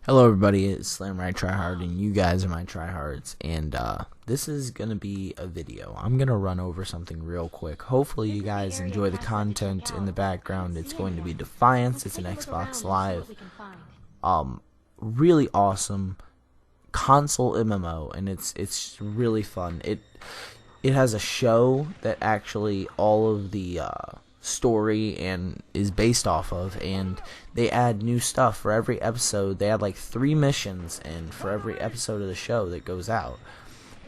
Hello everybody, it's Slamrai Tryhard and you guys are my tryhards, and this is going to be a video. I'm going to run over something real quick. Hopefully you guys enjoy the content in the background. It's going to be Defiance. It's an Xbox Live. Really awesome console MMO, and it's really fun. It has a show that actually all of the story and is based off of, and they add new stuff for every episode. They add like 3 missions and for every episode of the show that goes out,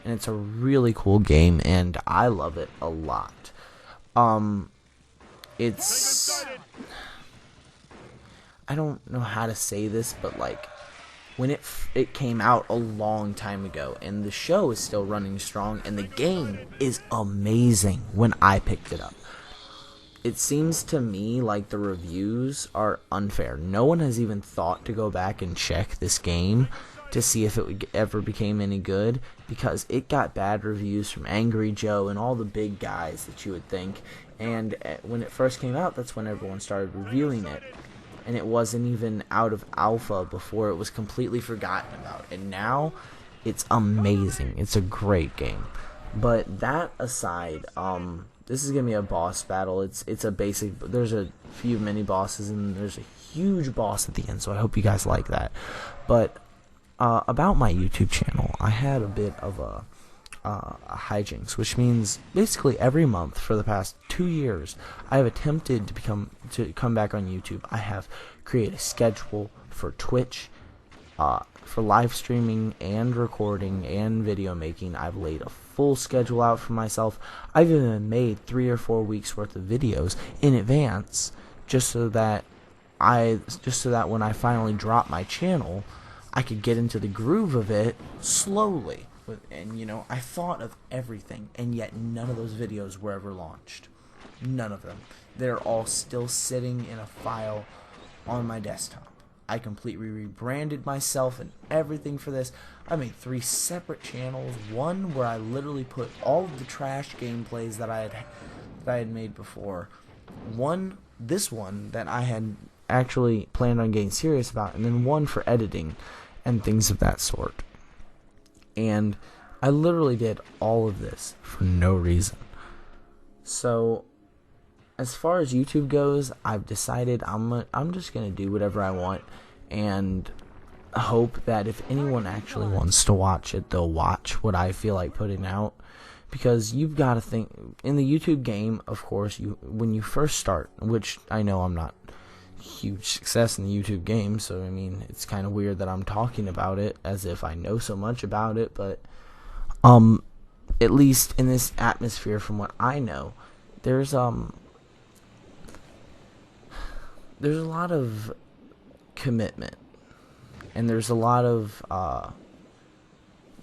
and it's a really cool game and I love it a lot. It's I don't know how to say this, but like when it came out a long time ago, and the show is still running strong, and the game is amazing when I picked it up. It seems to me like the reviews are unfair. No one has even thought to go back and check this game to see if it ever became any good, because it got bad reviews from Angry Joe and all the big guys that you would think. And when it first came out, that's when everyone started reviewing it. And it wasn't even out of alpha before it was completely forgotten about. And now it's amazing. It's a great game. But that aside, this is gonna be a boss battle. It's a basic. There's a few mini bosses and there's a huge boss at the end. So I hope you guys like that. But about my YouTube channel, I had a bit of a hijinks, which means basically every month for the past 2 years, I have attempted to come back on YouTube. I have created a schedule for Twitch, for live streaming and recording and video making. I've laid a full schedule out for myself. I've even made 3 or 4 weeks worth of videos in advance, just so that when I finally drop my channel, I could get into the groove of it slowly. And I thought of everything, and yet none of those videos were ever launched. None of them. They're all still sitting in a file on my desktop. I completely rebranded myself and everything for this. I made 3 separate channels. One where I literally put all of the trash gameplays that I had made before. This one that I had actually planned on getting serious about, and then one for editing and things of that sort. And I literally did all of this for no reason. So as far as YouTube goes, I've decided I'm just going to do whatever I want and hope that if anyone actually wants to watch it, they'll watch what I feel like putting out. Because you've got to think, in the YouTube game, of course, when you first start, which I know I'm not huge success in the YouTube game, so I mean it's kind of weird that I'm talking about it as if I know so much about it, but at least in this atmosphere, from what I know, there's a lot of commitment, and there's a lot of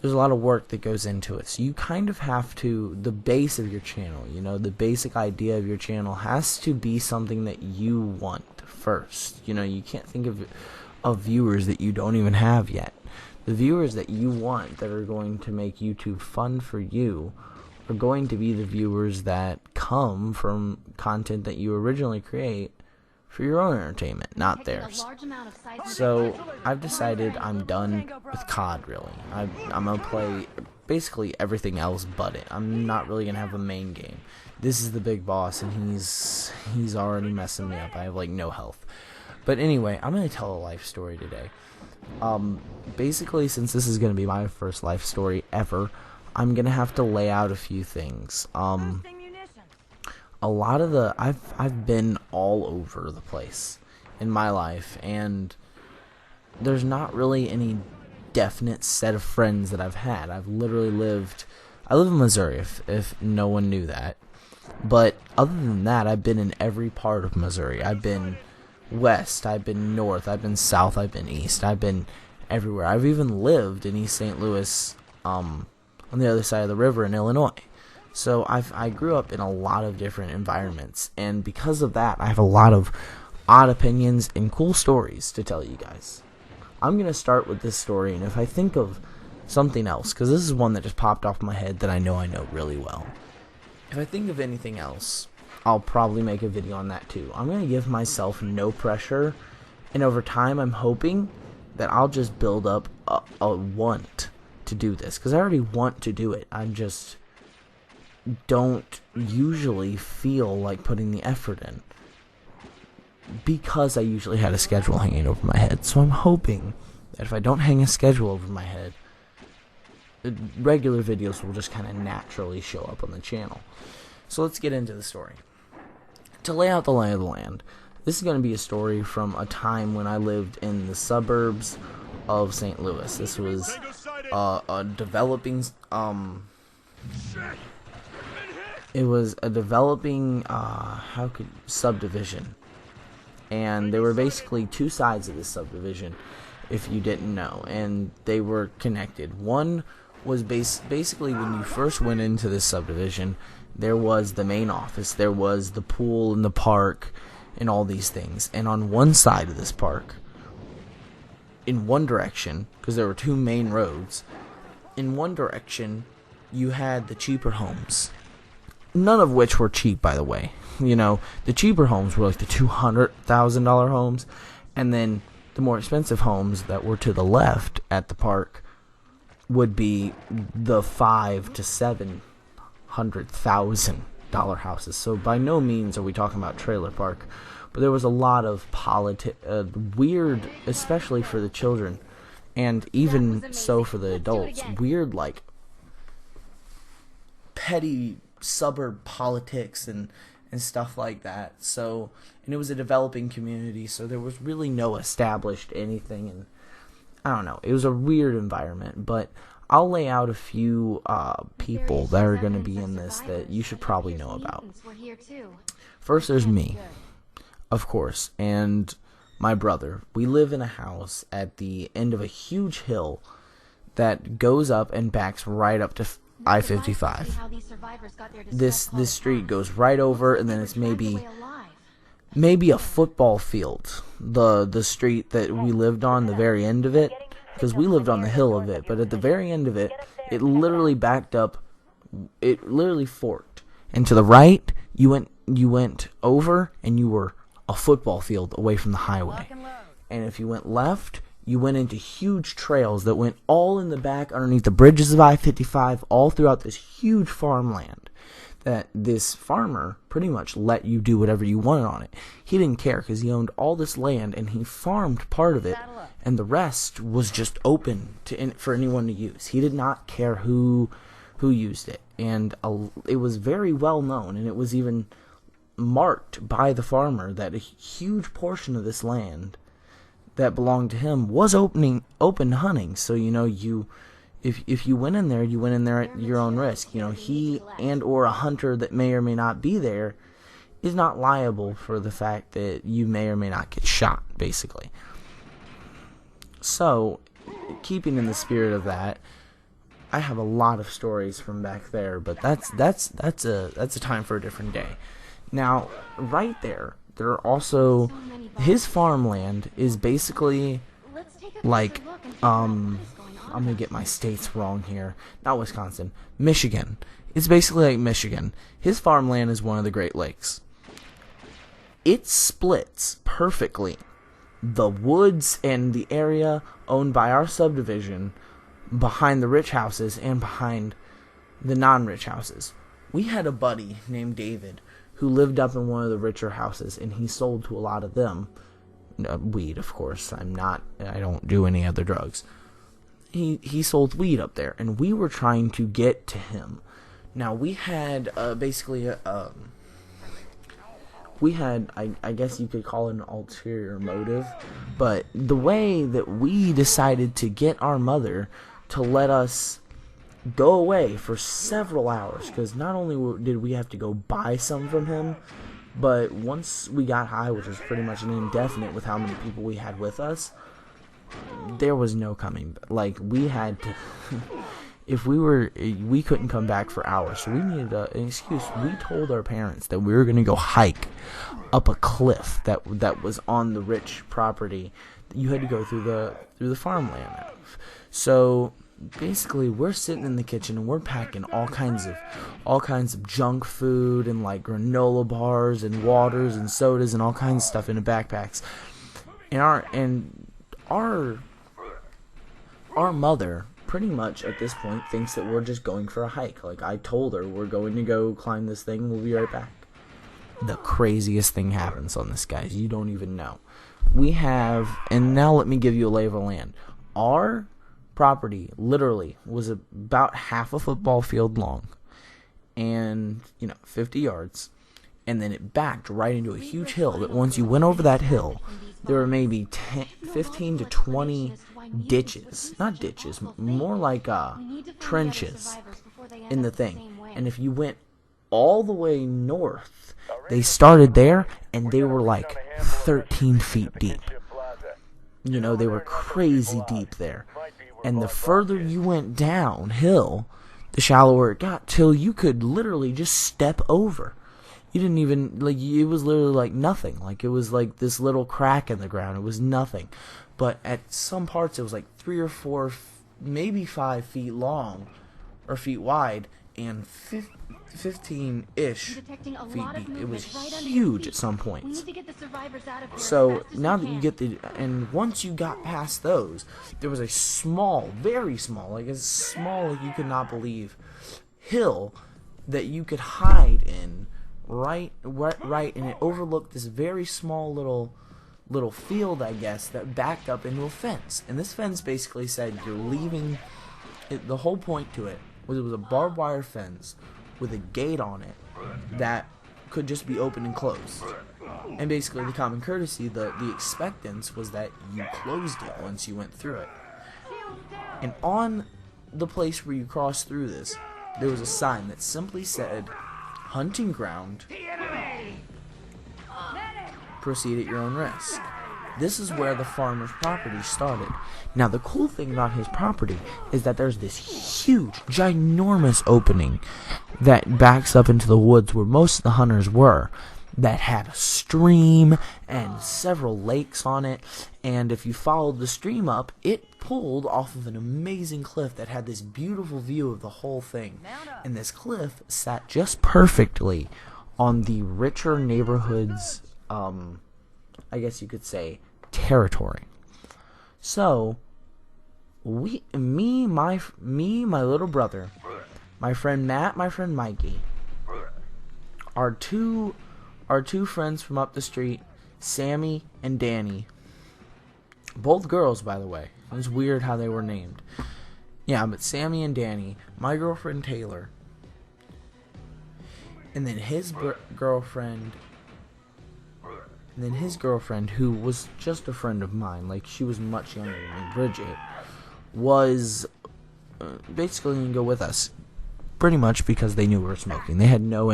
work that goes into it. So you kind of have to, the base of your channel, the basic idea of your channel has to be something that you want first. You can't think of viewers that you don't even have yet. The viewers that you want, that are going to make YouTube fun for you, are going to be the viewers that come from content that you originally create for your own entertainment, not theirs. So I've decided I'm done with COD, really. I'm going to play basically everything else but it. I'm not really going to have a main game. This is the big boss, and he's already messing me up. I have like no health. But anyway, I'm going to tell a life story today. Basically, since this is going to be my first life story ever, I'm going to have to lay out a few things. A lot of I've been all over the place in my life, and there's not really any definite set of friends that I've had. I live in Missouri, if no one knew that. But other than that, I've been in every part of Missouri. I've been west, I've been north, I've been south, I've been east, I've been everywhere. I've even lived in East St. Louis, on the other side of the river in Illinois. So I grew up in a lot of different environments, and because of that, I have a lot of odd opinions and cool stories to tell you guys. I'm going to start with this story, and if I think of something else, because this is one that just popped off my head that I know really well. If I think of anything else, I'll probably make a video on that too. I'm going to give myself no pressure, and over time I'm hoping that I'll just build up a want to do this, because I already want to do it. I just don't usually feel like putting the effort in, because I usually had a schedule hanging over my head. So I'm hoping that if I don't hang a schedule over my head, regular videos will just kind of naturally show up on the channel. So let's get into the story. To lay out the lay of the land, this is going to be a story from a time when I lived in the suburbs of St. Louis. This was a developing subdivision, and there were basically two sides of this subdivision, if you didn't know, and they were connected. One was basically when you first went into this subdivision, there was the main office, there was the pool and the park and all these things. And on one side of this park, in one direction, because there were two main roads, in one direction you had the cheaper homes, none of which were cheap, by the way. You know, the cheaper homes were like the $200,000 homes, and then the more expensive homes that were to the left at the park would be the $500,000 to $700,000 houses. So by no means are we talking about trailer park, but there was a lot of weird, especially for the children, and even so for the adults, weird, like, petty suburb politics and stuff like that. So, and it was a developing community, so there was really no established anything, and I don't know, it was a weird environment. But I'll lay out a few people that are going to be in this that you should probably know about. First, there's me, of course, and my brother. We live in a house at the end of a huge hill that goes up and backs right up to I-55. This street goes right over, and then it's maybe a football field. The street that we lived on, the very end of it, because we lived on the hill of it, but at the very end of it, it literally backed up. It literally forked, and to the right, you went over, and you were a football field away from the highway. And if you went left, you went into huge trails that went all in the back underneath the bridges of I-55, all throughout this huge farmland that this farmer pretty much let you do whatever you wanted on it. He didn't care, because he owned all this land, and he farmed part of it, and the rest was just open for anyone to use. He did not care who used it, and it was very well known, and it was even marked by the farmer that a huge portion of this land that belonged to him was open hunting. So, you know, if you went in there, you went in there at your own risk. You know, he and or a hunter that may or may not be there is not liable for the fact that you may or may not get shot, basically. So, keeping in the spirit of that, I have a lot of stories from back there, but that's a time for a different day. Now, right there are also, his farmland is basically like, I'm going to get my states wrong here. Not Wisconsin. Michigan. It's basically like Michigan. His farmland is one of the Great Lakes. It splits perfectly the woods and the area owned by our subdivision behind the rich houses and behind the non-rich houses. We had a buddy named David who lived up in one of the richer houses, and he sold to a lot of them. Weed, of course. I don't do any other drugs. He sold weed up there, and we were trying to get to him. Now, we had I guess you could call it an ulterior motive, but the way that we decided to get our mother to let us go away for several hours, because not only did we have to go buy some from him, but once we got high, which was pretty much an indefinite with how many people we had with us, there was no coming back. Like, we had to we couldn't come back for hours, so we needed an excuse. We told our parents that we were going to go hike up a cliff that was on the rich property that you had to go through the farmland. So basically, we're sitting in the kitchen and we're packing all kinds of junk food and like granola bars and waters and sodas and all kinds of stuff into backpacks. And our our mother pretty much at this point thinks that we're just going for a hike. Like, I told her we're going to go climb this thing, we'll be right back. The craziest thing happens on this, guys. You don't even know. We have, and now let me give you a lay of the land. Our property literally was about half a football field long and, 50 yards. And then it backed right into a huge hill that once you went over that hill, there were maybe 15 to 20 ditches. Not ditches, more like trenches in the thing. And if you went all the way north, they started there and they were like 13 feet deep. They were crazy deep there. And the further you went downhill, the shallower it got, till you could literally just step over. You didn't even, it was literally like nothing. It was like this little crack in the ground. It was nothing. But at some parts, it was like 3 or 4, maybe 5 feet long, or feet wide, and 15-ish feet deep. It was huge at some points. So now that you get and once you got past those, there was a small, very small, as small as you could not believe, hill that you could hide in. Right, and it overlooked this very small little field, I guess, that backed up into a fence. And this fence basically said you're leaving. The whole point to it was a barbed wire fence with a gate on it that could just be opened and closed. And basically, the common courtesy, the expectance was that you closed it once you went through it. And on the place where you crossed through this, there was a sign that simply said, "Hunting ground. Proceed at your own risk." This is where the farmer's property started. Now, the cool thing about his property is that there's this huge, ginormous opening that backs up into the woods where most of the hunters were, that had a stream and several lakes on it. And if you followed the stream up, it pulled off of an amazing cliff that had this beautiful view of the whole thing. And this cliff sat just perfectly on the richer neighborhood's, I guess you could say, territory. So, my little brother, my friend Matt, my friend Mikey, our two friends from up the street, Sammy and Danny, both girls, by the way. It was weird how they were named. Yeah, but Sammy and Danny, my girlfriend Taylor, and then his girlfriend, who was just a friend of mine, she was much younger than me, Bridget, was basically going to go with us. Pretty much because they knew we were smoking. They had no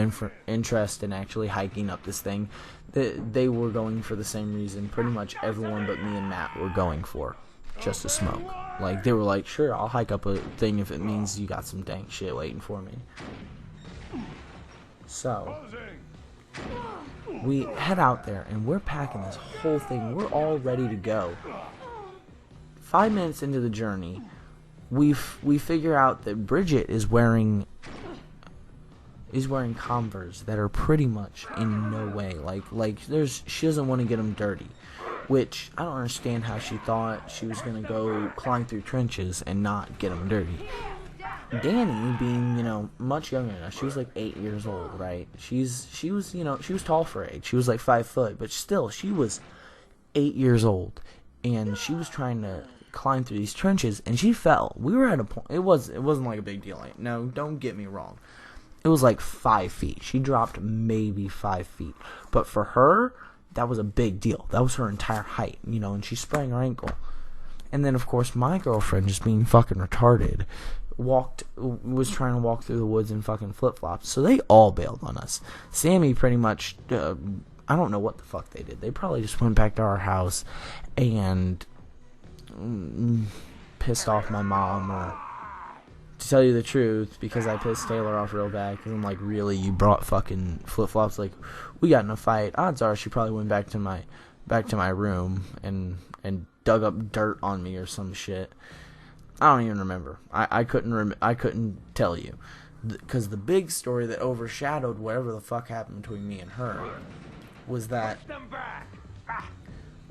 interest in actually hiking up this thing. They were going for the same reason pretty much everyone but me and Matt were going for, just to smoke. They were like, sure, I'll hike up a thing if it means you got some dank shit waiting for me. So, we head out there and we're packing this whole thing. We're all ready to go. 5 minutes into the journey, we figure out that Bridget is wearing Converse that are pretty much in no way she doesn't want to get them dirty, which I don't understand how she thought she was gonna go climb through trenches and not get them dirty. Danny, being much younger than us, she was 8 years old, right? She was tall for her age. She was 5 foot, but still she was 8 years old, and she was trying to climb through these trenches, and she fell. We were at a point. It wasn't a big deal. No, don't get me wrong. It was 5 feet. She dropped maybe 5 feet, but for her, that was a big deal. That was her entire height, and she sprained her ankle. And then, of course, my girlfriend, just being fucking retarded, was trying to walk through the woods in fucking flip-flops. So they all bailed on us. Sammy pretty much, I don't know what the fuck they did. They probably just went back to our house and pissed off my mom, or to tell you the truth, because I pissed Taylor off real bad, because I'm really, you brought fucking flip-flops, we got in a fight. Odds are she probably went back to my room and dug up dirt on me or some shit. I don't even remember. I couldn't tell you, because the big story that overshadowed whatever the fuck happened between me and her was that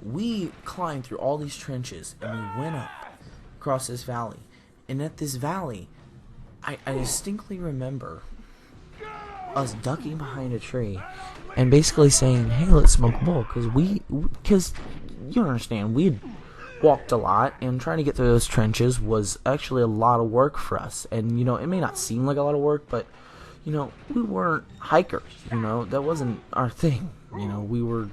we climbed through all these trenches and we went up, across this valley. And at this valley, I distinctly remember us ducking behind a tree and basically saying, hey, let's smoke a bowl. Because you understand, we'd walked a lot, and trying to get through those trenches was actually a lot of work for us. And, it may not seem like a lot of work, but, we weren't hikers, that wasn't our thing. We were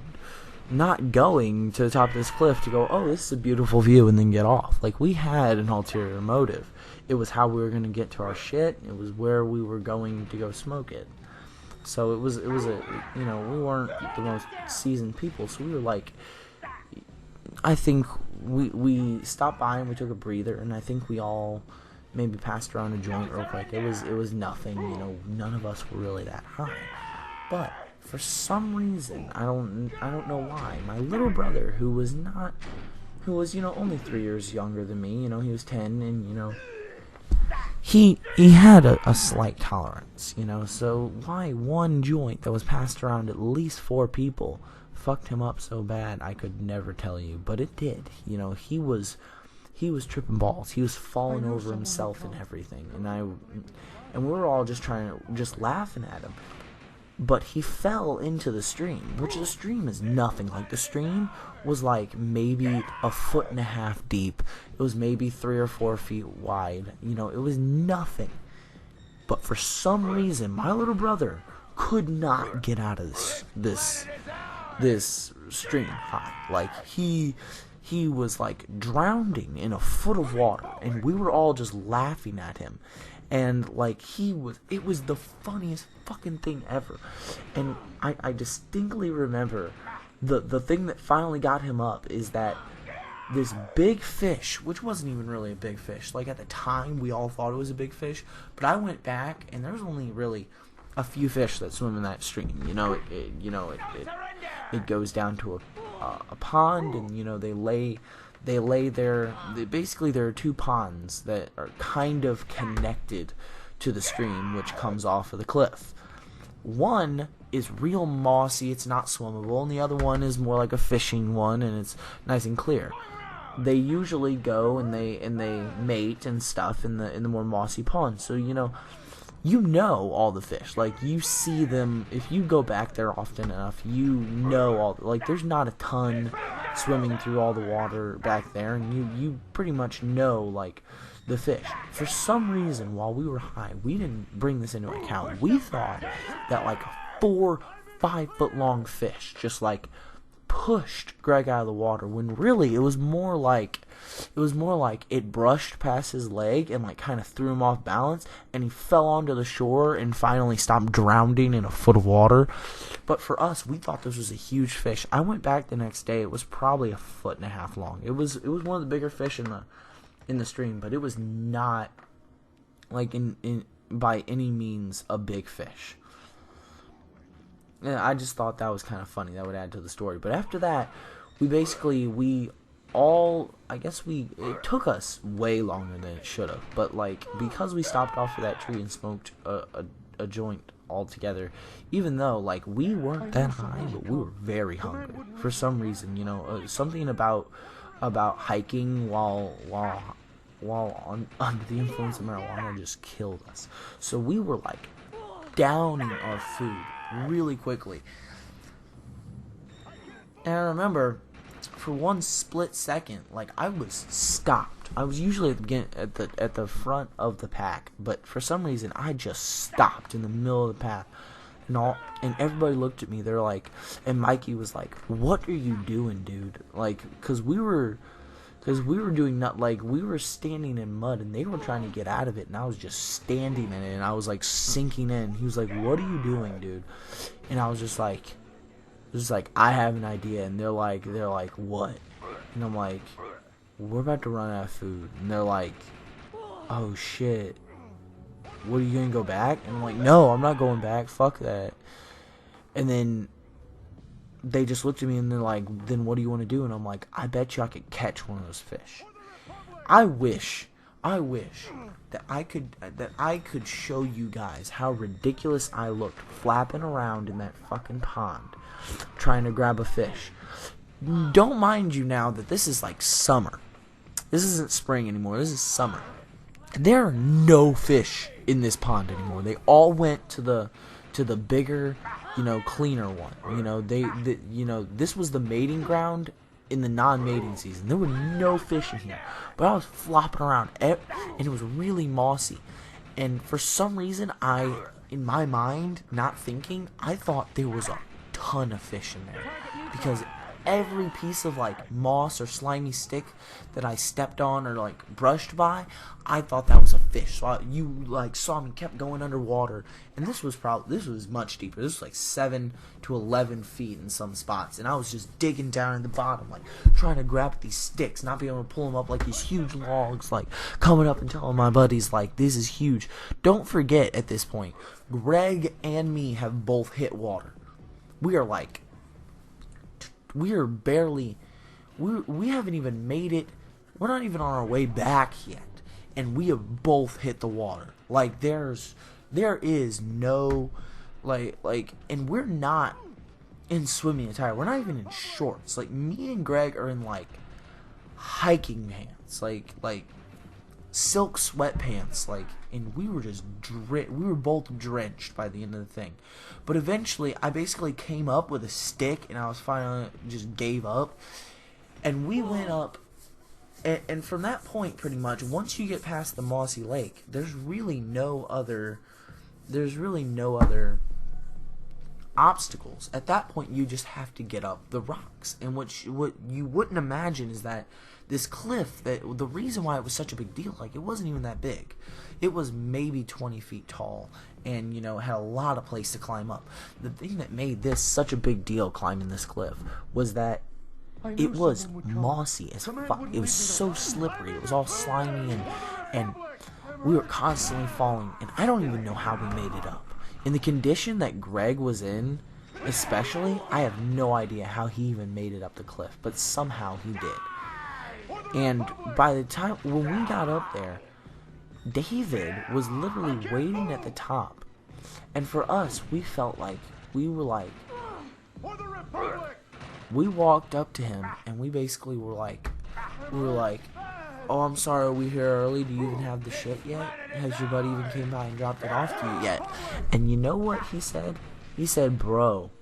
not going to the top of this cliff to go, oh, this is a beautiful view, and then get off. Like, we had an ulterior motive. It was how we were going to get to our shit. It was where we were going to go smoke it. So it was we weren't the most seasoned people, so we were like, I think we stopped by and we took a breather, and I think we all maybe passed around a joint real quick. It was nothing, none of us were really that high. But for some reason, I don't know why, my little brother, who was only 3 years younger than me, he was 10, and he had a slight tolerance, so why one joint that was passed around at least 4 people fucked him up so bad, I could never tell you, but it did. He was tripping balls. He was falling over himself and everything, and we were all just laughing at him. But he fell into the stream, which the stream is nothing. Like, the stream was like maybe 1.5 foot deep. It was maybe 3 or 4 feet wide. It was nothing. But for some reason, my little brother could not get out of this stream high. Like, he was like drowning in 1 foot of water, and we were all just laughing at him. And like, it was the funniest fucking thing ever. And I distinctly remember the thing that finally got him up is that this big fish, which wasn't even really a big fish, like at the time we all thought it was a big fish, but I went back and there was only really a few fish that swim in that stream. It goes down to a pond, and basically there are 2 ponds that are kind of connected to the stream, which comes off of the cliff. One is real mossy, it's not swimmable, and the other one is more like a fishing one, and it's nice and clear. They usually go and they mate and stuff in the more mossy ponds. So all the fish. Like, you see them if you go back there often enough. There's not a ton swimming through all the water back there, and you pretty much know, like, the fish. For some reason, while we were high, we didn't bring this into account. We thought that like a 4-5 foot long fish just like pushed Greg out of the water, when really it was more like it brushed past his leg and like kind of threw him off balance, and he fell onto the shore and finally stopped drowning in 1 foot of water. But for us, we thought this was a huge fish. I went back the next day. It was probably 1.5 foot long. It was one of the bigger fish in the stream, but it was not like in by any means a big fish. And I just thought that was kind of funny. That would add to the story. But after that, it took us way longer than it should have. But like, because we stopped off of that tree and smoked a joint all together, even though like we weren't that high, but we were very hungry for some reason. Something about hiking while under the influence of marijuana just killed us. So we were like downing our food really quickly. And I remember for one split second, like, I was stopped. I was usually at the front of the pack, but for some reason I just stopped in the middle of the path. And everybody looked at me. They're like, and Mikey was like, "What are you doing, dude?" Like, because we were doing we were standing in mud, and they were trying to get out of it, and I was just standing in it, and I was like sinking in. He was like, "What are you doing, dude?" And I was just like, "I have an idea." And they're like, "What?" And I'm like, "We're about to run out of food." And they're like, "Oh shit, what, are you gonna go back?" And I'm like, "No, I'm not going back, fuck that." And then they just looked at me and they're like, "Then what do you want to do?" And I'm like, "I bet you I could catch one of those fish." I wish that I could show you guys how ridiculous I looked flapping around in that fucking pond trying to grab a fish. Don't mind you now that this is like summer. This isn't spring anymore. This is summer. There are no fish in this pond anymore. They all went to the bigger, cleaner one. This was the mating ground in the non-mating season. There were no fish in here, but I was flopping around, and it was really mossy. And for some reason, in my mind, not thinking, I thought there was a ton of fish in there, because every piece of like moss or slimy stick that I stepped on or like brushed by, I thought that was a fish. So you saw me kept going underwater, and this was much deeper. This was like 7 to 11 feet in some spots, and I was just digging down at the bottom, like trying to grab these sticks, not being able to pull them up like these huge logs, like coming up and telling my buddies like this is huge. Don't forget, at this point, Greg and me have both hit water. We haven't even made it. We're not even on our way back yet, and we have both hit the water. Like there is no, and we're not in swimming attire. We're not even in shorts. Like me and Greg are in like hiking pants, like silk sweatpants, and we were just we were both drenched by the end of the thing. But eventually, I basically came up with a stick, and I was finally just gave up, and we went up, and from that point, pretty much, once you get past the mossy lake, there's really no other obstacles. At that point, you just have to get up the rocks, and what you wouldn't imagine is that this cliff, that the reason why it was such a big deal, like it wasn't even that big. It was maybe 20 feet tall, and had a lot of place to climb up. The thing that made this such a big deal, climbing this cliff, was that it was mossy as fuck. It was so slippery. It was all slimy, and we were constantly falling, and I don't even know how we made it up. In the condition that Greg was in, especially, I have no idea how he even made it up the cliff, but somehow he did. And by the time, when we got up there, David was literally waiting at the top. And for us, we felt like, we walked up to him, and we basically were like, oh, I'm sorry, are we here early? Do you even have the shit yet? Has your buddy even came by and dropped it off to you yet? And you know what he said? He said, bro,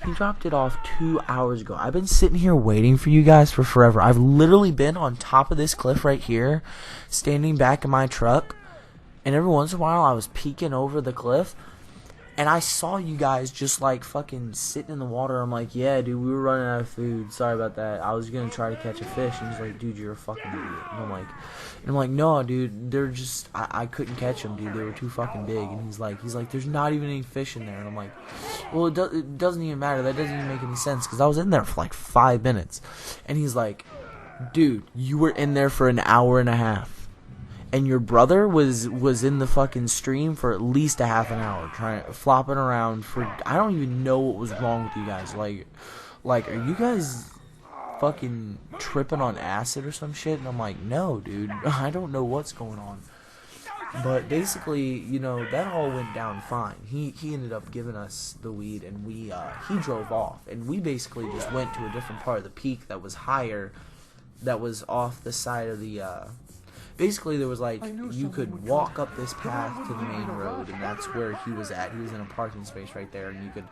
he dropped it off 2 hours ago. I've been sitting here waiting for you guys for forever. I've literally been on top of this cliff right here, standing back in my truck, and every once in a while I was peeking over the cliff, and I saw you guys just like fucking sitting in the water. I'm like, yeah, dude, we were running out of food. Sorry about that. I was gonna try to catch a fish. And he's like, dude, you're a fucking idiot. And I'm like, no, dude, they're just, I couldn't catch them, dude. They were too fucking big. And he's like, there's not even any fish in there. And I'm like, well, it doesn't even matter. That doesn't even make any sense, because I was in there for like 5 minutes. And he's like, dude, you were in there for an hour and a half. And your brother was in the fucking stream for at least a half an hour, flopping around for, I don't even know what was wrong with you guys. Like, are you guys fucking tripping on acid or some shit? And I'm like, no, dude, I don't know what's going on. But basically, that all went down fine. He ended up giving us the weed, and he drove off, and we basically just went to a different part of the peak that was higher, that was off the side of the, basically, there was you could walk up this path to the main road, and that's where he was at. He was in a parking space right there, and you could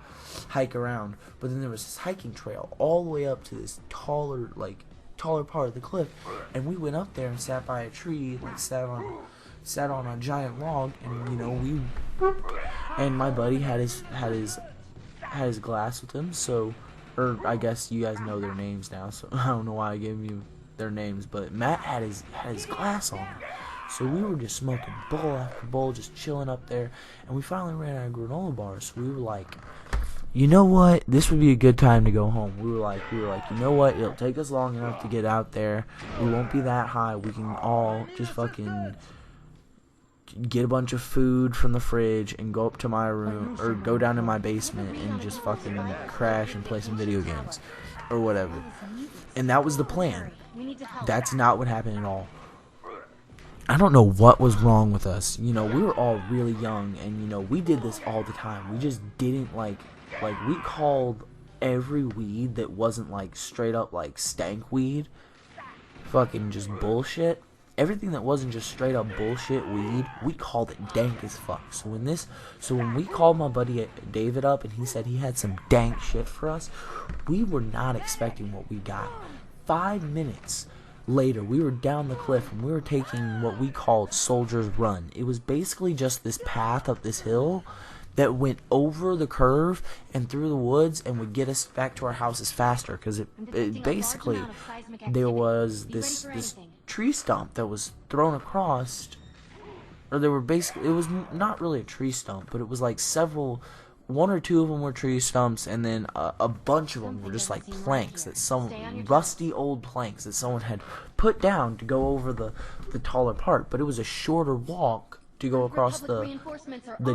hike around. But then there was this hiking trail all the way up to this taller part of the cliff, and we went up there and sat by a tree, sat on a giant log, and and my buddy had his glass with him. So, or I guess you guys know their names now, so I don't know why I gave you their names, but Matt had his glass on. So we were just smoking bowl after bowl, just chilling up there, and we finally ran out of granola bars. So we were like, you know what, this would be a good time to go home. We were like, you know what, it'll take us long enough to get out there. We won't be that high. We can all just fucking get a bunch of food from the fridge and go up to my room, or go down to my basement and just fucking crash and play some video games or whatever. And that was the plan. That's not what happened at all. I don't know what was wrong with us. We were all really young, and we did this all the time. We just didn't like we called every weed that wasn't straight up stank weed fucking just bullshit, everything that wasn't just straight up bullshit weed, we called it dank as fuck. So when we called my buddy David up and he said he had some dank shit for us, we were not expecting what we got. 5 minutes later, we were down the cliff and we were taking what we called Soldier's Run. It was basically just this path up this hill that went over the curve and through the woods and would get us back to our houses faster, because it basically, there was this tree stump that was thrown across, or there were basically, it was not really a tree stump, but it was like one or two of them were tree stumps, and then a bunch of them were just like planks rusty old planks that someone had put down to go over the taller part. But it was a shorter walk to go across the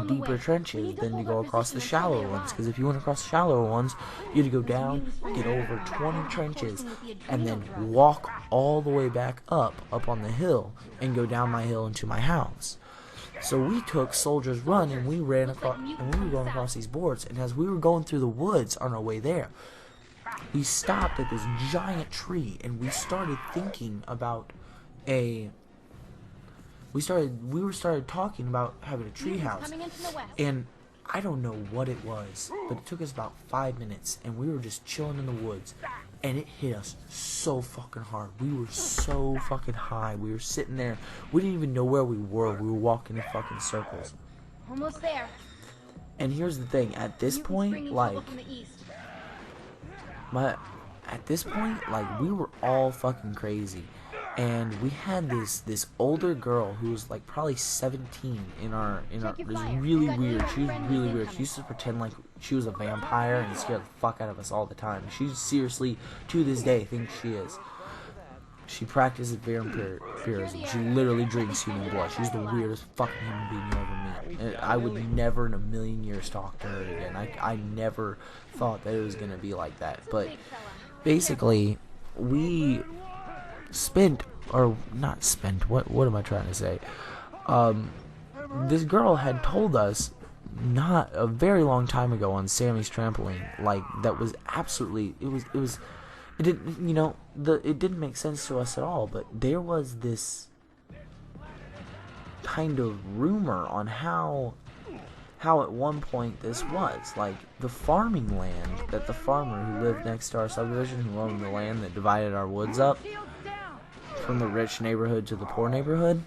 deeper trenches than to go across the shallower ones, because if you went across the shallower ones, you had to go down, get over 20 trenches, and then walk all the way back up on the hill and go down my hill into my house. So we took Soldier's Run and we ran across, and we were going across these boards, and as we were going through the woods on our way there, we stopped at this giant tree and we started thinking about we started talking about having a tree house, and I don't know what it was, but it took us about 5 minutes, and we were just chilling in the woods, and it hit us so fucking hard. We were so fucking high. We were sitting there. We didn't even know where we were. We were walking in fucking circles. Almost there. And here's the thing. At this point, we were all fucking crazy. And we had this older girl who was like probably 17 in our it was really weird. She was really weird. She used to pretend like she was a vampire and scare the fuck out of us all the time. She seriously, to this day, thinks she is. She practices vampirism. She literally drinks human blood. She's the weirdest fucking human being you ever meet. And I would never in a million years talk to her again. I never thought that it was gonna be like that. But basically, we spent, or not spent, what am I trying to say? This girl had told us not a very long time ago on Sammy's trampoline, like, that was absolutely, it didn't, it didn't make sense to us at all, but there was this kind of rumor on how at one point this was, like, the farming land that the farmer who lived next to our subdivision, who owned the land that divided our woods up from the rich neighborhood to the poor neighborhood,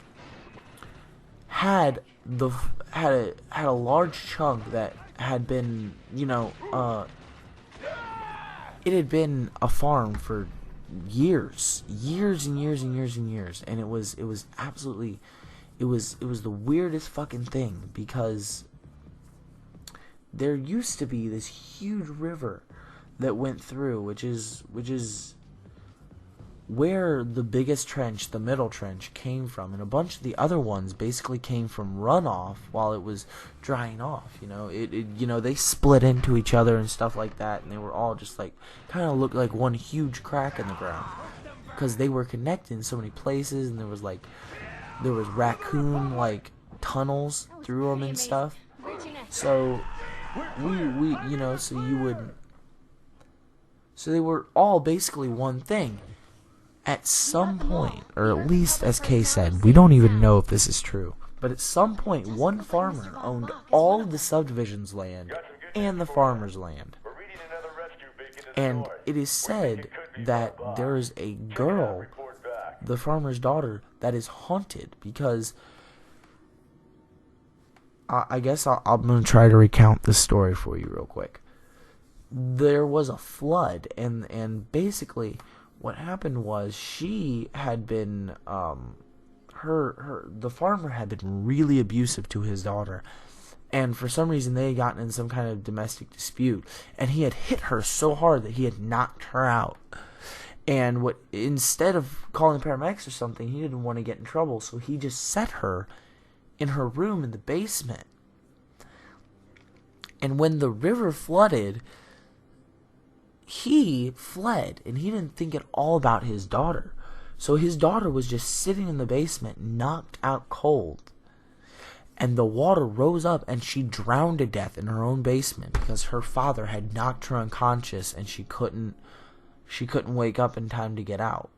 had a large chunk that had been, it had been a farm for years and years and years and years, and it was absolutely, it was the weirdest fucking thing, because there used to be this huge river that went through, which is where the biggest trench, the middle trench, came from, and a bunch of the other ones basically came from runoff while it was drying off. They split into each other and stuff like that, and they were all just like, kind of looked like one huge crack in the ground, because they were connected in so many places, and there was raccoon like tunnels through them and stuff. So so they were all basically one thing. At some point, or at least as Kay said, we don't even know if this is true, but at some point one farmer owned all of the subdivision's land and the farmer's land. And it is said that there is a girl, the farmer's daughter, that is haunted, because I guess I'm going to try to recount this story for you real quick. There was a flood, and basically what happened was, she had been, the farmer had been really abusive to his daughter, and for some reason they had gotten in some kind of domestic dispute, and he had hit her so hard that he had knocked her out. And instead of calling the paramedics or something, he didn't want to get in trouble, so he just set her in her room in the basement. And when the river flooded, he fled, and he didn't think at all about his daughter. So his daughter was just sitting in the basement, knocked out cold. And the water rose up, and she drowned to death in her own basement, because her father had knocked her unconscious, and she couldn't wake up in time to get out.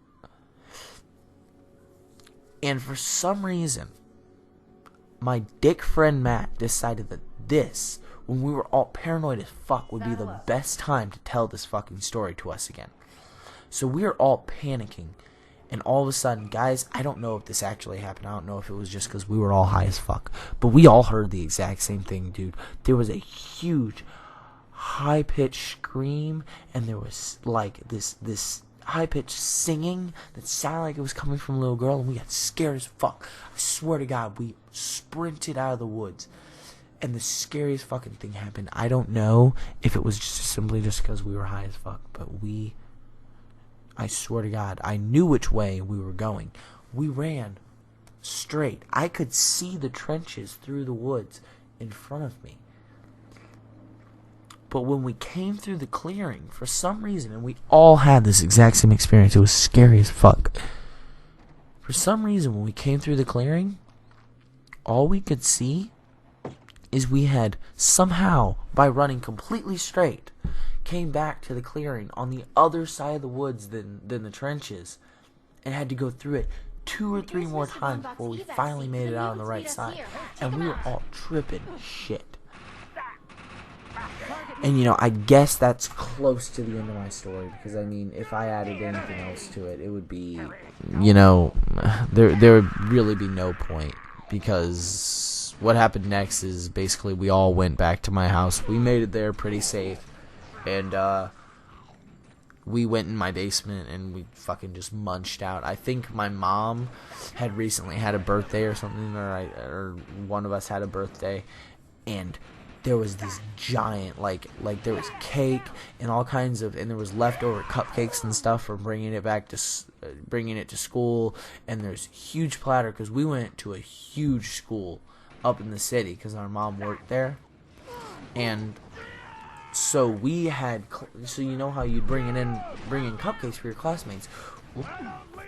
And for some reason, my dick friend Matt decided that this, when we were all paranoid as fuck, would be the best time to tell this fucking story to us again. So we are all panicking. And all of a sudden, guys, I don't know if this actually happened. I don't know if it was just because we were all high as fuck. But we all heard the exact same thing, dude. There was a huge, high-pitched scream. And there was, like, this high-pitched singing that sounded like it was coming from a little girl. And we got scared as fuck. I swear to God, we sprinted out of the woods. And the scariest fucking thing happened. I don't know if it was just simply just because we were high as fuck. But I swear to God, I knew which way we were going. We ran straight. I could see the trenches through the woods in front of me. But when we came through the clearing, for some reason, and we all had this exact same experience, it was scary as fuck. For some reason, when we came through the clearing, all we could see is we had somehow, by running completely straight, came back to the clearing on the other side of the woods than the trenches, and had to go through it 2 or 3 more times before we finally made it out on the right side. And we were all tripping shit. And I guess that's close to the end of my story, because I mean, if I added anything else to it, it would be, there would really be no point, because what happened next is basically we all went back to my house. We made it there pretty safe. And we went in my basement and we fucking just munched out. I think my mom had recently had a birthday or something, or one of us had a birthday, and there was this giant, like there was cake and all kinds of, and there was leftover cupcakes and stuff from bringing it to school, and there's huge platter because we went to a huge school up in the city because our mom worked there, and so we had, so you know how you'd bring in cupcakes for your classmates.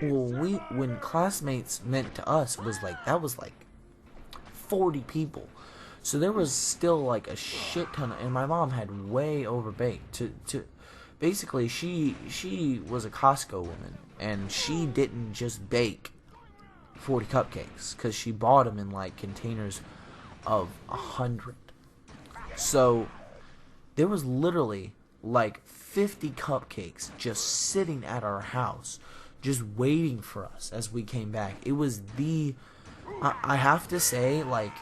Well, when classmates meant to us that was like 40 people. So there was still like a shit ton and my mom had way overbaked to basically she was a Costco woman, and she didn't just bake 40 cupcakes because she bought them in like containers of 100. So there was literally like 50 cupcakes just sitting at our house, just waiting for us as we came back. It was I have to say, like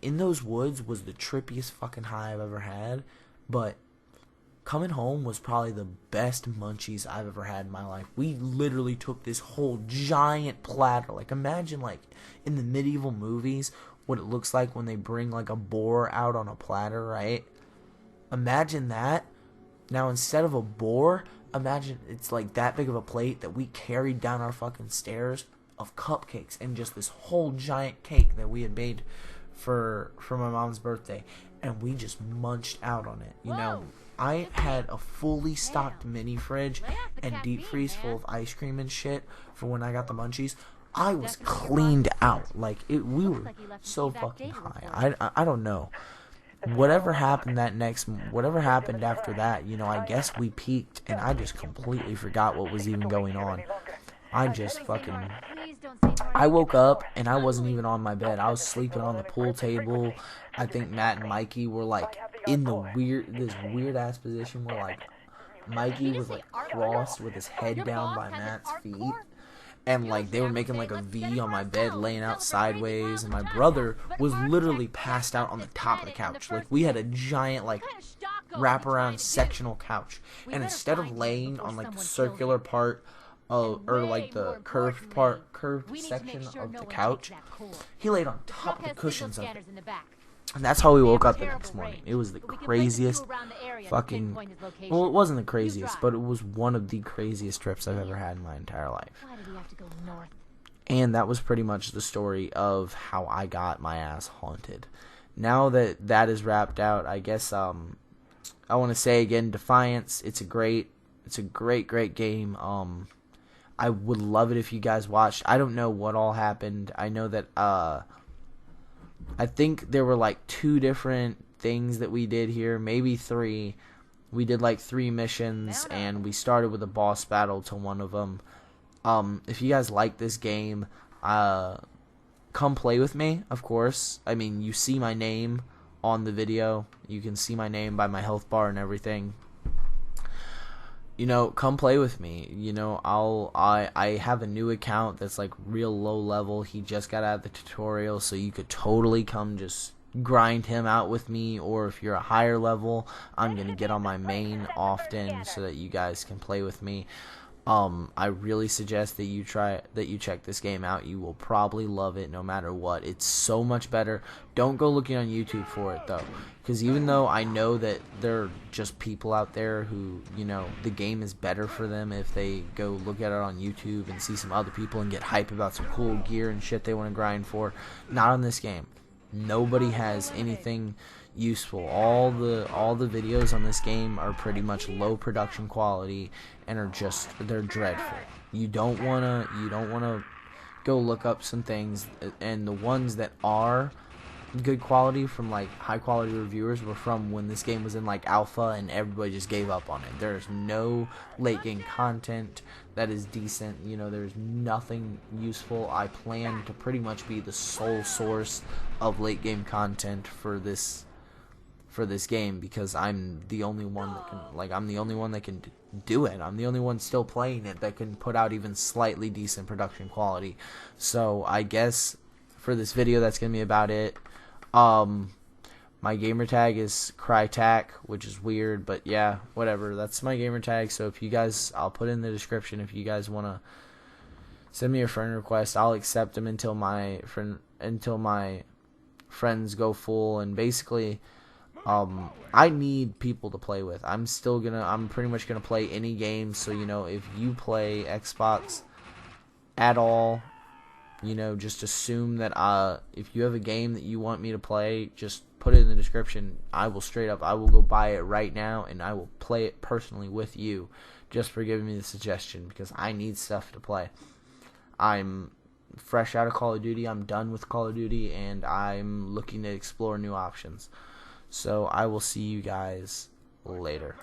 in those woods was the trippiest fucking high I've ever had, but coming home was probably the best munchies I've ever had in my life. We literally took this whole giant platter. Like, imagine like in the medieval movies what it looks like when they bring like a boar out on a platter, right? Imagine that. Now, instead of a boar, imagine it's like that big of a plate that we carried down our fucking stairs of cupcakes and just this whole giant cake that we had made for my mom's birthday, and we just munched out on it. I had a fully stocked mini fridge and deep freeze full of ice cream and shit for when I got the munchies. I was cleaned out. Like, we were so fucking high. I don't know. Whatever happened after that, I guess we peaked, and I just completely forgot what was even going on. I woke up, and I wasn't even on my bed. I was sleeping on the pool table. I think Matt and Mikey were, like, in this weird-ass position where, like, Mikey was, like, crossed with his head down by Matt's feet. And, like, they were making, like, a V on my bed, laying out sideways. And my brother was literally passed out on the top of the couch. Like, we had a giant, like, wraparound sectional couch. And instead of laying on, like, the circular part or, like, the curved section of the couch, he laid on top of the cushions of it. And that's how we woke up the next morning. It was the craziest fucking... Well, it wasn't the craziest, but it was one of the craziest trips I've ever had in my entire life. And that was pretty much the story of how I got my ass haunted. Now that that is wrapped out, I guess I want to say again, Defiance, it's a great game. I would love it if you guys watched. I don't know what all happened. I know that I think there were like 2 different things that we did here, maybe 3. We did like 3 missions, and we started with a boss battle to one of them. If you guys like this game, come play with me, of course. I mean, you see my name on the video. You can see my name by my health bar and everything. Come play with me. I have a new account that's like real low level. He just got out of the tutorial, so you could totally come just grind him out with me. Or if you're a higher level, I'm gonna get on my main often so that you guys can play with me. I really suggest that you check this game out. You will probably love it no matter what. It's so much better. Don't go looking on YouTube for it though, because even though I know that there are just people out there who, the game is better for them if they go look at it on YouTube and see some other people and get hype about some cool gear and shit they want to grind for. Not on this game. Nobody has anything useful. All the videos on this game are pretty much low production quality and they're dreadful. You don't wanna go look up some things, and the ones that are good quality from like high quality reviewers were from when this game was in like alpha and everybody just gave up on it. There's no late game content that is decent. There's nothing useful. I plan to pretty much be the sole source of late game content for this game, because I'm the only one that can do it. I'm the only one still playing it that can put out even slightly decent production quality. So I guess for this video, that's gonna be about it. My gamer tag is Crytac, which is weird, but yeah, whatever. That's my gamer tag. So if you guys, I'll put it in the description. If you guys wanna send me a friend request, I'll accept them until my friends go full. And basically, I need people to play with. I'm pretty much gonna play any game. So if you play Xbox at all, just assume that if you have a game that you want me to play, just put it in the description. I will go buy it right now, and I will play it personally with you, just for giving me the suggestion, because I need stuff to play. I'm fresh out of Call of Duty. I'm done with Call of Duty, and I'm looking to explore new options. So I will see you guys later.